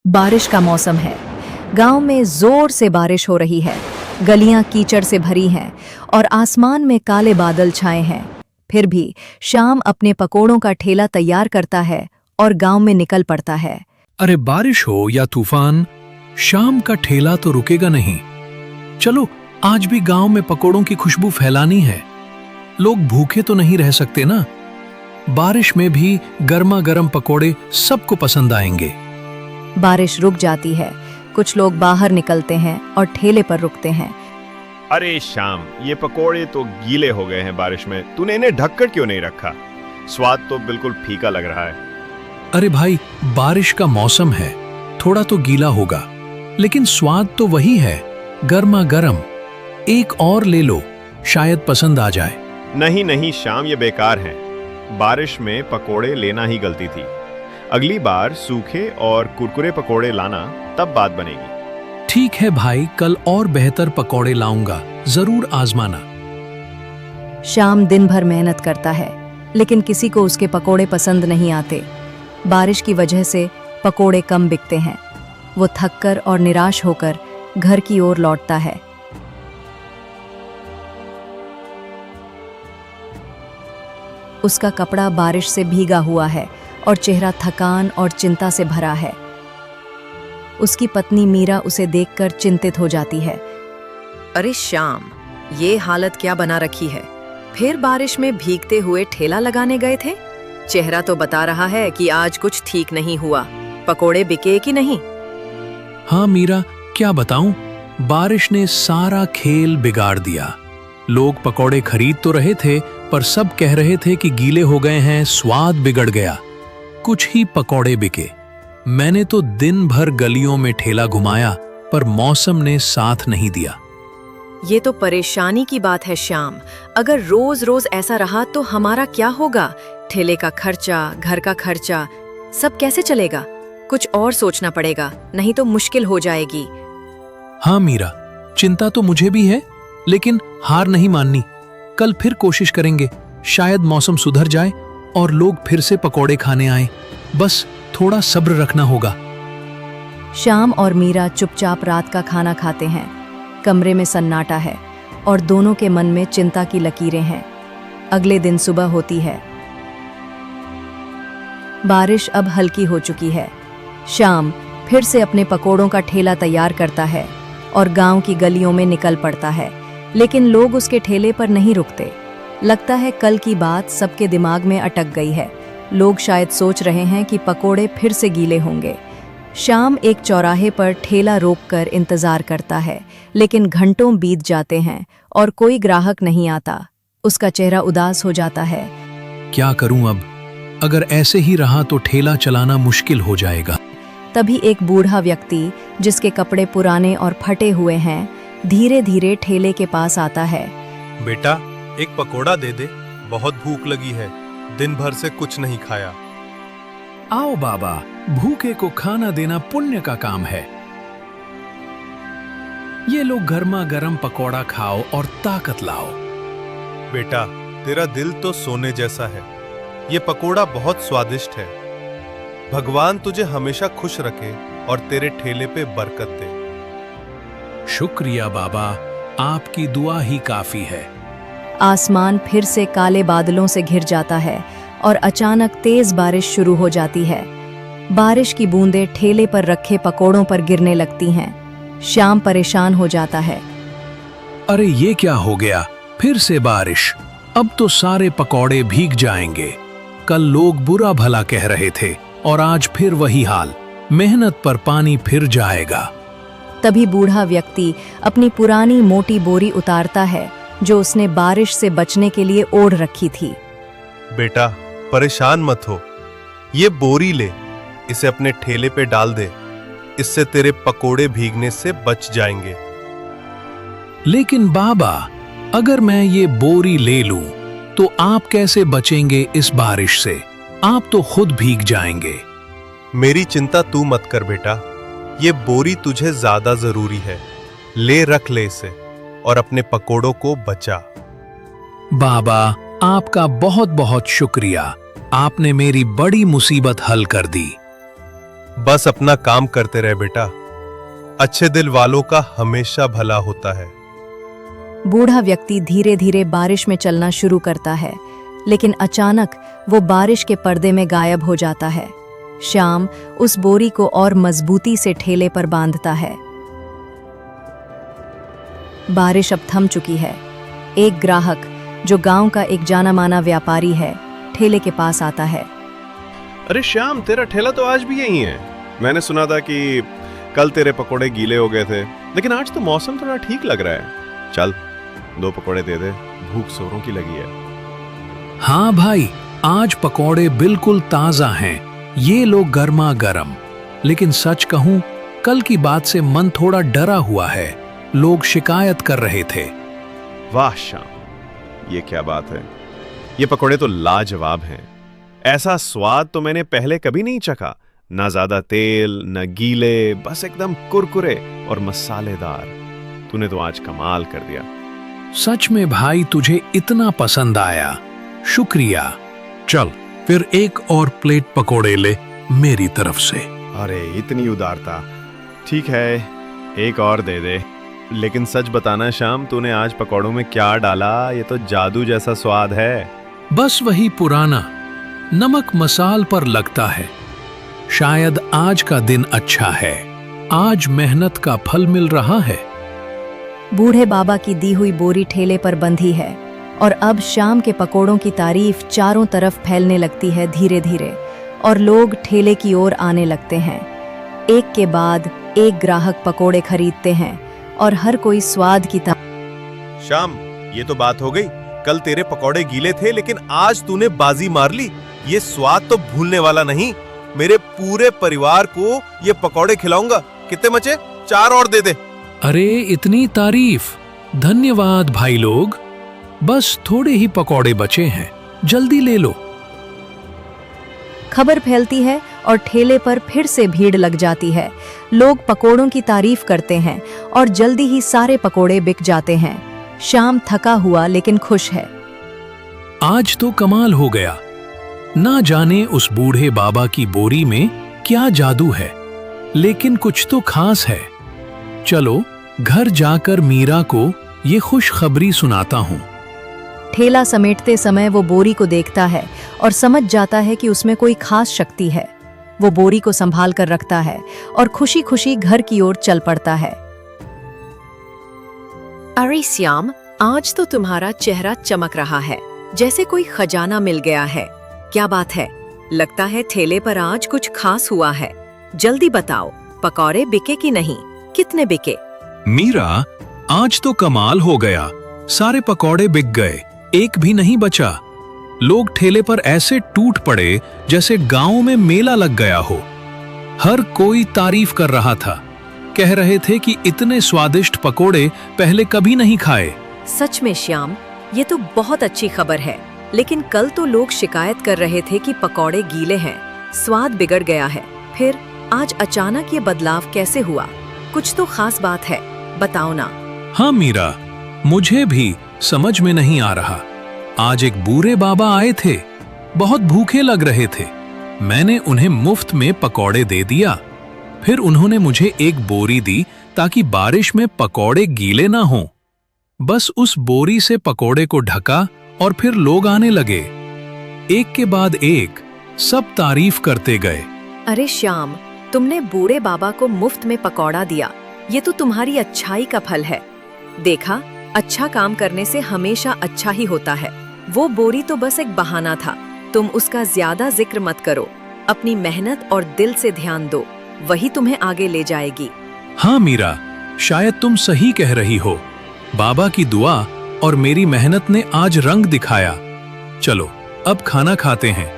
बारिश का मौसम है। गांव में जोर से बारिश हो रही है। गलियां कीचड़ से भरी हैं और आसमान में काले बादल छाए हैं। फिर भी श्याम अपने पकोड़ों का ठेला तैयार करता है और गांव में निकल पड़ता है। अरे बारिश हो या तूफान, शाम का ठेला तो रुकेगा नहीं। चलो आज भी गांव में पकोड़ों की खुशबू फैलानी है। लोग भूखे तो नहीं रह सकते ना। बारिश में भी गर्मा गर्म पकोड़े सबको पसंद आएंगे। बारिश रुक जाती है। कुछ लोग बाहर निकलते हैं और ठेले पर रुकते हैं। अरे श्याम, ये पकोड़े तो गीले हो गए हैं बारिश में। तूने इन्हें ढककर क्यों नहीं रखा? स्वाद तो बिल्कुल फीका लग रहा है। अरे भाई, बारिश का मौसम है, थोड़ा तो गीला होगा, लेकिन स्वाद तो वही है, गर्मा गर्म। एक और ले लो, शायद पसंद आ जाए। नहीं नहीं श्याम, ये बेकार हैं। बारिश में पकोड़े लेना ही गलती थी। अगली बार सूखे और कुरकुरे पकोड़े लाना, तब बात बनेगी। ठीक है भाई, कल और बेहतर पकोड़े लाऊंगा, जरूर आजमाना। श्याम दिन भर मेहनत करता है, लेकिन किसी को उसके पकोड़े पसंद नहीं आते। बारिश की वजह से पकोड़े कम बिकते हैं। वो थककर और निराश होकर घर की ओर लौटता है। उसका कपड़ा बारिश से भीगा हुआ है और चेहरा थकान और चिंता से भरा है। उसकी पत्नी मीरा उसे देखकर चिंतित हो जाती है। अरे श्याम, ये हालत क्या बना रखी है? फिर बारिश में भीगते हुए ठेला लगाने गए थे? चेहरा तो बता रहा है कि आज कुछ ठीक नहीं हुआ। पकोड़े बिके कि नहीं? हाँ मीरा, क्या बताऊं, बारिश ने सारा खेल बिगाड़ दिया। लोग पकोड़े खरीद तो रहे थे, पर सब कह रहे थे कि गीले हो गए हैं, स्वाद बिगड़ गया। कुछ ही पकोड़े बिके। मैंने तो दिन भर गलियों में ठेला घुमाया, पर मौसम ने साथ नहीं दिया। ये तो परेशानी की बात है श्याम। अगर रोज रोज ऐसा रहा तो हमारा क्या होगा? ठेले का खर्चा, घर का खर्चा, सब कैसे चलेगा? कुछ और सोचना पड़ेगा, नहीं तो मुश्किल हो जाएगी। हाँ मीरा, चिंता तो मुझे भी है, लेकिन हार नहीं माननी। कल फिर कोशिश करेंगे, शायद मौसम सुधर जाए और लोग फिर से पकोड़े खाने आए। बस थोड़ा सब्र रखना होगा। श्याम और मीरा चुपचाप रात का खाना खाते हैं। कमरे में सन्नाटा है और दोनों के मन में चिंता की लकीरें हैं। अगले दिन सुबह होती है। बारिश अब हल्की हो चुकी है। श्याम फिर से अपने पकोड़ों का ठेला तैयार करता है और गांव की गलियों में निकल पड़ता है, लेकिन लोग उसके ठेले पर नहीं रुकते। लगता है कल की बात सबके दिमाग में अटक गई है। लोग शायद सोच रहे हैं कि पकोड़े फिर से गीले होंगे। श्याम एक चौराहे पर ठेला रोककर इंतजार करता है, लेकिन घंटों बीत जाते हैं और कोई ग्राहक नहीं आता। उसका चेहरा उदास हो जाता है। क्या करूं अब? अगर ऐसे ही रहा तो ठेला चलाना मुश्किल हो जाएगा। तभी एक बूढ़ा व्यक्ति, जिसके कपड़े पुराने और फटे हुए हैं, धीरे धीरे ठेले के पास आता है। बेटा, एक पकोड़ा दे दे, बहुत भूख लगी है, दिन भर से कुछ नहीं खाया। आओ बाबा, भूखे को खाना देना पुण्य का काम है। ये लो गर्मा गर्म पकोड़ा खाओ और ताकत लाओ। बेटा, तेरा दिल तो सोने जैसा है। ये पकोड़ा बहुत स्वादिष्ट है। भगवान तुझे हमेशा खुश रखे और तेरे ठेले पे बरकत दे। शुक्रिया बाबा, आपकी दुआ ही काफी है। आसमान फिर से काले बादलों से घिर जाता है और अचानक तेज बारिश शुरू हो जाती है। बारिश की बूंदें ठेले पर रखे पकोड़ों पर गिरने लगती हैं। श्याम परेशान हो जाता है। अरे ये क्या हो गया? फिर से बारिश। अब तो सारे पकोड़े भीग जाएंगे। कल लोग बुरा भला कह रहे थे और आज फिर वही हाल। मेहनत पर पानी फिर जाएगा। तभी बूढ़ा व्यक्ति अपनी पुरानी मोटी बोरी उतारता है, जो उसने बारिश से बचने के लिए ओढ़ रखी थी। बेटा, परेशान मत हो। ये बोरी ले, इसे अपने ठेले पे डाल दे। इससे तेरे पकोड़े भीगने से बच जाएंगे। लेकिन बाबा, अगर मैं ये बोरी ले लूं, तो आप कैसे बचेंगे इस बारिश से? आप तो खुद भीग जाएंगे। मेरी चिंता तू मत कर बेटा, ये बोरी तुझे ज्यादा जरूरी है। ले, रख ले इसे और अपने पकोड़ों को बचा। बाबा, आपका बहुत बहुत शुक्रिया। आपने मेरी बड़ी मुसीबत हल कर दी। बस अपना काम करते रहे बेटा। अच्छे दिल वालों का हमेशा भला होता है। बूढ़ा व्यक्ति धीरे धीरे बारिश में चलना शुरू करता है, लेकिन अचानक वो बारिश के पर्दे में गायब हो जाता है। श्याम उस बोरी को और मजबूती से ठेले पर बांधता है। बारिश अब थम चुकी है। एक ग्राहक, जो गांव का एक जाना माना व्यापारी है, ठेले के पास आता है। अरे श्याम, तेरा ठेला तो आज भी यही है। मैंने सुना था कि कल तेरे पकोड़े गीले हो गए थे, लेकिन आज तो मौसम थोड़ा ठीक लग रहा है। चल 2 पकोड़े दे दे, भूख सोरों की लगी है। हाँ भाई, आज पकोड़े बिल्कुल ताजा हैं। ये लो गर्मा गर्म। लेकिन सच कहूं, कल की बात से मन थोड़ा डरा हुआ है। लोग शिकायत कर रहे थे। वाह श्याम, ये क्या बात है। ये पकोड़े तो लाजवाब हैं। ऐसा स्वाद तो मैंने पहले कभी नहीं चखा। ना ज्यादा तेल, न गीले, बस एकदम कुरकुरे और मसालेदार। तूने तो आज कमाल कर दिया। सच में भाई, तुझे इतना पसंद आया, शुक्रिया। चल फिर एक और प्लेट पकोड़े ले मेरी तरफ से। अरे इतनी उदारता। ठीक है, एक और दे दे। लेकिन सच बताना श्याम, तूने आज पकोड़ों में क्या डाला? ये तो जादू जैसा स्वाद है। बस वही पुराना नमक मसाल पर लगता है। शायद आज का दिन अच्छा है। आज मेहनत का फल मिल रहा है। बूढ़े बाबा की दी हुई बोरी ठेले पर बंधी है और अब शाम के पकोड़ों की तारीफ चारों तरफ फैलने लगती है धीरे धीरे, और लोग ठेले की ओर आने लगते हैं। एक के बाद एक ग्राहक पकोड़े खरीदते हैं और हर कोई स्वाद की श्याम, ये तो बात हो गई। कल तेरे पकौड़े गीले थे, लेकिन आज तूने बाजी मार ली। ये स्वाद तो भूलने वाला नहीं। मेरे पूरे परिवार को ये पकौड़े खिलाऊंगा। कितने बचे? 4 और दे दे। अरे इतनी तारीफ, धन्यवाद भाई लोग। बस थोड़े ही पकौड़े बचे हैं, जल्दी ले लो। खबर फैलती है और ठेले पर फिर से भीड़ लग जाती है। लोग पकोड़ों की तारीफ करते हैं और जल्दी ही सारे पकोड़े बिक जाते हैं। श्याम थका हुआ लेकिन खुश है। आज तो कमाल हो गया। ना जाने उस बूढ़े बाबा की बोरी में क्या जादू है, लेकिन कुछ तो खास है। चलो घर जाकर मीरा को ये खुशखबरी सुनाता हूँ। ठेला समेटते समय वो बोरी को देखता है और समझ जाता है कि उसमें कोई खास शक्ति है। वो बोरी को संभाल कर रखता है और खुशी खुशी घर की ओर चल पड़ता है। अरे श्याम, आज तो तुम्हारा चेहरा चमक रहा है, जैसे कोई खजाना मिल गया है। क्या बात है? लगता है ठेले पर आज कुछ खास हुआ है। जल्दी बताओ, पकौड़े बिके कि नहीं? कितने बिके? मीरा, आज तो कमाल हो गया। सारे पकौड़े बिक गए, एक भी नहीं बचा। लोग ठेले पर ऐसे टूट पड़े जैसे गांव में मेला लग गया हो। हर कोई तारीफ कर रहा था। कह रहे थे कि इतने स्वादिष्ट पकोड़े पहले कभी नहीं खाए। सच में श्याम, ये तो बहुत अच्छी खबर है। लेकिन कल तो लोग शिकायत कर रहे थे कि पकौड़े गीले हैं, स्वाद बिगड़ गया है। फिर आज अचानक ये बदलाव कैसे हुआ? कुछ तो खास बात है, बताओ ना। हाँ मीरा, मुझे भी समझ में नहीं आ रहा। आज एक बूढ़े बाबा आए थे, बहुत भूखे लग रहे थे। मैंने उन्हें मुफ्त में पकौड़े दे दिया। फिर उन्होंने मुझे एक बोरी दी ताकि बारिश में पकौड़े गीले ना हों। बस उस बोरी से पकौड़े को ढका और फिर लोग आने लगे। एक के बाद एक सब तारीफ करते गए। अरे श्याम, तुमने बूढ़े बाबा को मुफ्त में पकौड़ा दिया। ये तो तुम्हारी अच्छाई का फल है। देखा, अच्छा काम करने से हमेशा अच्छा ही होता है। वो बोरी तो बस एक बहाना था। तुम उसका ज्यादा जिक्र मत करो। अपनी मेहनत और दिल से ध्यान दो, वही तुम्हें आगे ले जाएगी। हाँ मीरा, शायद तुम सही कह रही हो। बाबा की दुआ और मेरी मेहनत ने आज रंग दिखाया। चलो अब खाना खाते हैं।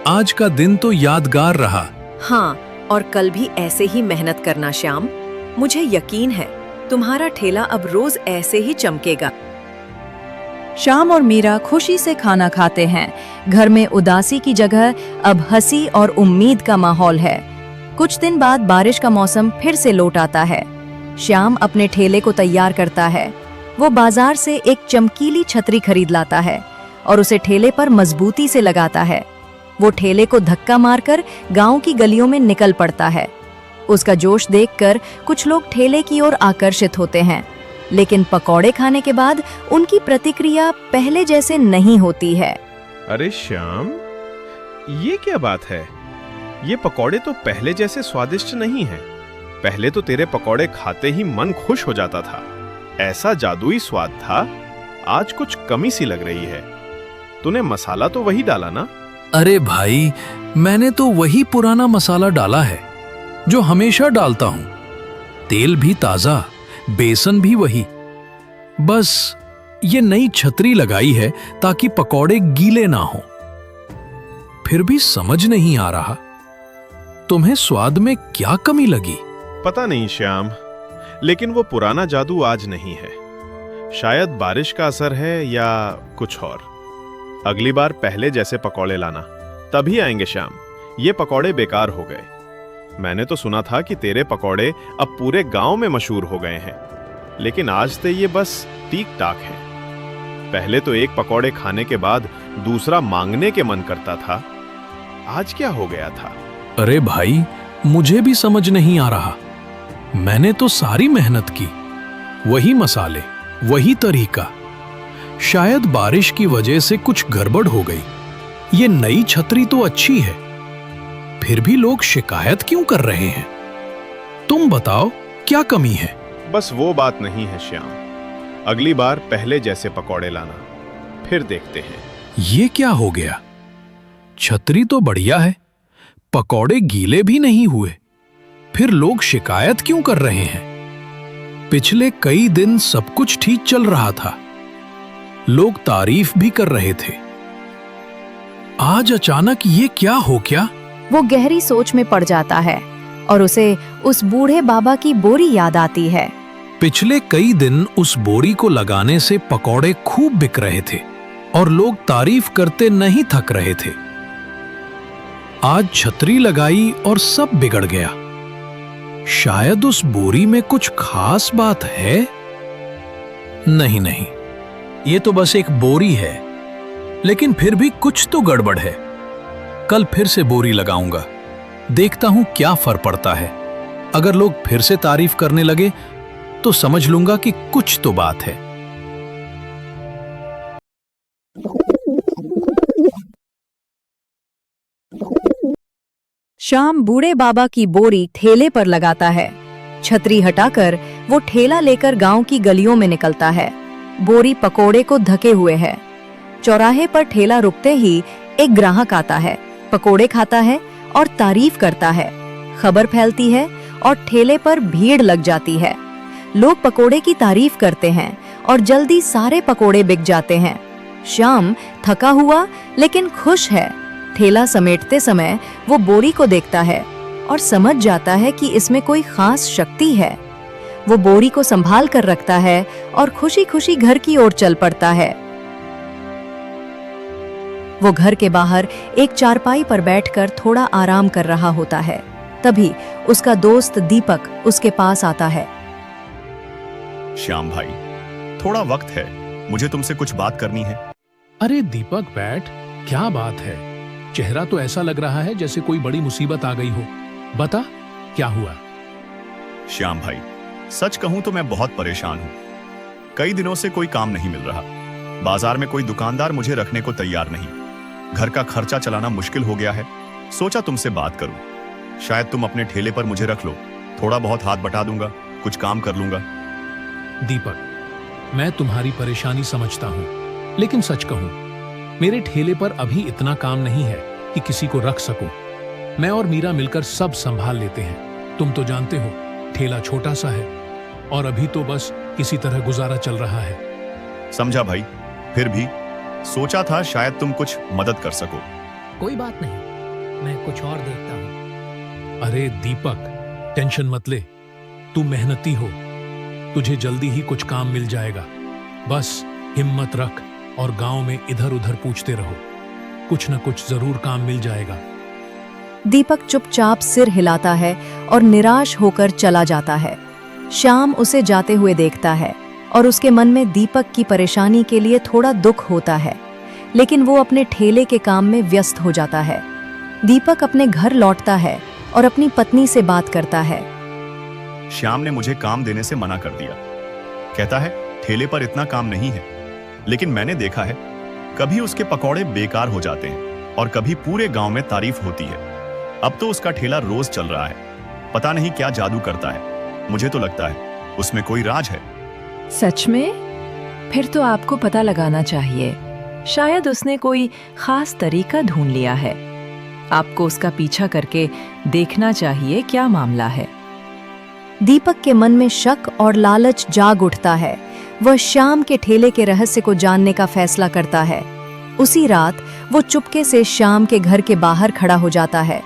आज का दिन तो यादगार रहा। हाँ, और कल भी ऐसे ही मेहनत करना श्याम। मुझे यकीन है तुम्हारा ठेला अब रोज ऐसे ही चमकेगा। श्याम और मीरा खुशी से खाना खाते हैं। घर में उदासी की जगह अब हंसी और उम्मीद का माहौल है। कुछ दिन बाद बारिश का मौसम फिर से लौट आता है। श्याम अपने ठेले को तैयार करता है। वो बाजार से एक चमकीली छतरी खरीद लाता है और उसे ठेले पर मजबूती से लगाता है। वो ठेले को धक्का मारकर गांव की गलियों में निकल पड़ता है। उसका जोश देखकर कुछ लोग ठेले की ओर आकर्षित होते हैं, लेकिन पकौड़े खाने के बाद उनकी प्रतिक्रिया पहले जैसे नहीं होती है। अरे श्याम, ये क्या बात है? ये पकौड़े तो पहले जैसे स्वादिष्ट नहीं हैं। पहले तो तेरे पकौड़े खाते ही मन खुश हो जाता था, ऐसा जादुई स्वाद था। आज कुछ कमी सी लग रही है। तूने मसाला तो वही डाला ना? अरे भाई, मैंने तो वही पुराना मसाला डाला है जो हमेशा डालता हूं। तेल भी ताजा, बेसन भी वही। बस ये नई छतरी लगाई है ताकि पकौड़े गीले ना हो। फिर भी समझ नहीं आ रहा, तुम्हें स्वाद में क्या कमी लगी? पता नहीं श्याम, लेकिन वो पुराना जादू आज नहीं है। शायद बारिश का असर है या कुछ और। अगली बार पहले जैसे पकौड़े लाना, तभी आएंगे श्याम। ये पकौड़े बेकार हो गए। मैंने तो सुना था कि तेरे पकौड़े अब पूरे गांव में मशहूर हो गए हैं, लेकिन आज तो ये बस ठीक ठाक हैं। पहले तो एक पकौड़े खाने के बाद दूसरा मांगने के मन करता था। आज क्या हो गया था? अरे भाई, मुझे भी समझ नहीं आ रहा। मैंने तो सारी मेहनत की, वही मसाले, वही तरीका। शायद बारिश की वजह से कुछ गड़बड़ हो गई। ये नई छतरी तो अच्छी है, फिर भी लोग शिकायत क्यों कर रहे हैं? तुम बताओ, क्या कमी है? बस वो बात नहीं है श्याम। अगली बार पहले जैसे पकौड़े लाना, फिर देखते हैं। ये क्या हो गया? छतरी तो बढ़िया है, पकौड़े गीले भी नहीं हुए, फिर लोग शिकायत क्यों कर रहे हैं? पिछले कई दिन सब कुछ ठीक चल रहा था, लोग तारीफ भी कर रहे थे। आज अचानक ये क्या हो गया? वो गहरी सोच में पड़ जाता है और उसे उस बूढ़े बाबा की बोरी याद आती है। पिछले कई दिन उस बोरी को लगाने से पकौड़े खूब बिक रहे थे और लोग तारीफ करते नहीं थक रहे थे। आज छतरी लगाई और सब बिगड़ गया। शायद उस बोरी में कुछ खास बात है। नहीं नहीं, ये तो बस एक बोरी है, लेकिन फिर भी कुछ तो गड़बड़ है। कल फिर से बोरी लगाऊंगा, देखता हूं क्या फर्क पड़ता है। अगर लोग फिर से तारीफ करने लगे तो समझ लूंगा कि कुछ तो बात है। शाम बूढ़े बाबा की बोरी ठेले पर लगाता है। छतरी हटाकर वो ठेला लेकर गांव की गलियों में निकलता है। बोरी पकोड़े को ढके हुए है। चौराहे पर ठेला रुकते ही एक ग्राहक आता है, पकोड़े खाता है और तारीफ करता है। खबर फैलती है और ठेले पर भीड़ लग जाती है। लोग पकोड़े की तारीफ करते हैं और जल्दी सारे पकोड़े बिक जाते हैं। श्याम थका हुआ लेकिन खुश है। ठेला समेटते समय वो बोरी को देखता है और समझ जाता है कि इसमें कोई खास शक्ति है। वो बोरी को संभाल कर रखता है और खुशी खुशी घर की ओर चल पड़ता है। वो घर के बाहर एक चारपाई पर बैठकर थोड़ा आराम कर रहा होता है। तभी उसका दोस्त दीपक उसके पास आता है। श्याम भाई, थोड़ा वक्त है, मुझे तुमसे कुछ बात करनी है। अरे दीपक, बैठ। क्या बात है? चेहरा तो ऐसा लग रहा है जैसे कोई बड़ी मुसीबत आ गई हो। बता, क्या हुआ? श्याम भाई, सच कहूं तो मैं बहुत परेशान हूं। कई दिनों से कोई काम नहीं मिल रहा। बाजार में कोई दुकानदार मुझे रखने को तैयार नहीं। घर का खर्चा चलाना मुश्किल हो गया है। सोचा तुमसे बात करूं। शायद तुम अपने ठेले पर मुझे रख लो, थोड़ा बहुत हाथ बटा दूंगा, कुछ काम कर लूंगा। दीपक, मैं तुम्हारी परेशानी समझता हूं, लेकिन सच कहूं, मेरे ठेले पर अभी इतना काम नहीं है कि किसी को रख सकूं। मैं और मीरा मिलकर सब संभाल लेते हैं। तुम तो जानते हो, ठेला छोटा सा है और अभी तो बस किसी तरह गुजारा चल रहा है। समझा भाई, फिर भी सोचा था शायद तुम कुछ मदद कर सको। कोई बात नहीं, मैं कुछ और देखता हूं। अरे दीपक, टेंशन मत ले। तू मेहनती हो, तुझे जल्दी ही कुछ काम मिल जाएगा। बस हिम्मत रख और गांव में इधर उधर पूछते रहो, कुछ न कुछ जरूर काम मिल जाएगा। दीपक चुपचाप सिर हिलाता है और निराश होकर चला जाता है। श्याम उसे जाते हुए देखता है और उसके मन में दीपक की परेशानी के लिए थोड़ा दुख होता है, लेकिन वो अपने ठेले के काम में व्यस्त हो जाता है। दीपक अपने घर लौटता है और अपनी पत्नी से बात करता है। श्याम ने मुझे काम देने से मना कर दिया। कहता है ठेले पर इतना काम नहीं है, लेकिन मैंने देखा है कभी उसके पकौड़े बेकार हो जाते हैं और कभी पूरे गांव में तारीफ होती है। अब तो उसका ठेला रोज चल रहा है। पता नहीं क्या जादू करता है, मुझे तो लगता है उसमें कोई राज है। सच में? फिर तो आपको पता लगाना चाहिए। शायद उसने कोई खास तरीका ढूंढ लिया है। आपको उसका पीछा करके देखना चाहिए क्या मामला है। दीपक के मन में शक और लालच जाग उठता है। वह श्याम के ठेले के रहस्य को जानने का फैसला करता है। उसी रात वो चुपके से श्याम के घर के बाहर खड़ा हो जाता है,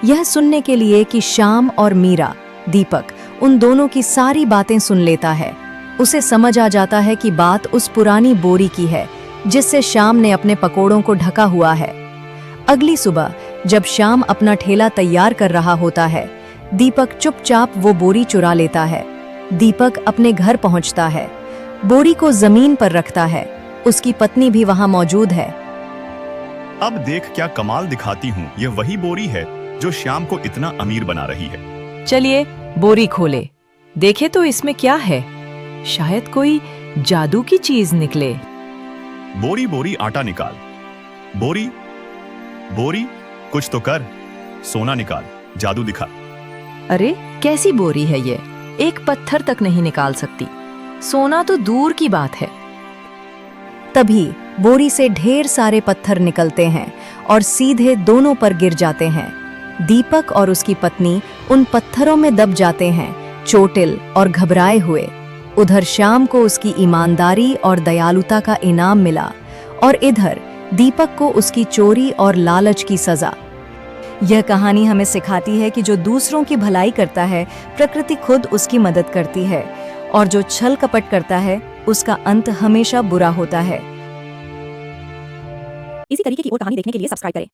यह सुनने के लिए कि श्याम और मीरा, दीपक उन दोनों की सारी बातें सुन लेता है। उसे समझ आ जाता है कि बात उस पुरानी बोरी की है जिससे श्याम ने अपने पकोड़ों को ढका हुआ है। अगली सुबह जब श्याम अपना ठेला तैयार कर रहा होता है, दीपक चुपचाप वो बोरी चुरा लेता है। दीपक अपने घर पहुंचता है, बोरी को जमीन पर रखता है। उसकी पत्नी भी वहां मौजूद है। अब देख क्या कमाल दिखाती हूँ, यह वही बोरी है जो श्याम को इतना अमीर बना रही है। चलिए बोरी खोले, देखे तो इसमें क्या है। शायद कोई जादू की चीज निकले। बोरी बोरी आटा निकाल, बोरी बोरी कुछ तो कर, सोना निकाल, जादू दिखा। अरे कैसी बोरी है ये, एक पत्थर तक नहीं निकाल सकती, सोना तो दूर की बात है। तभी बोरी से ढेर सारे पत्थर निकलते हैं और सीधे दोनों पर गिर जाते हैं। दीपक और उसकी पत्नी उन पत्थरों में दब जाते हैं, चोटिल और घबराए हुए। उधर श्याम को उसकी ईमानदारी और दयालुता का इनाम मिला और इधर दीपक को उसकी चोरी और लालच की सजा। यह कहानी हमें सिखाती है कि जो दूसरों की भलाई करता है, प्रकृति खुद उसकी मदद करती है, और जो छल कपट करता है उसका अंत हमेशा बुरा होता है। इसी तरीके की और कहानी देखने के लिए सब्सक्राइब करें।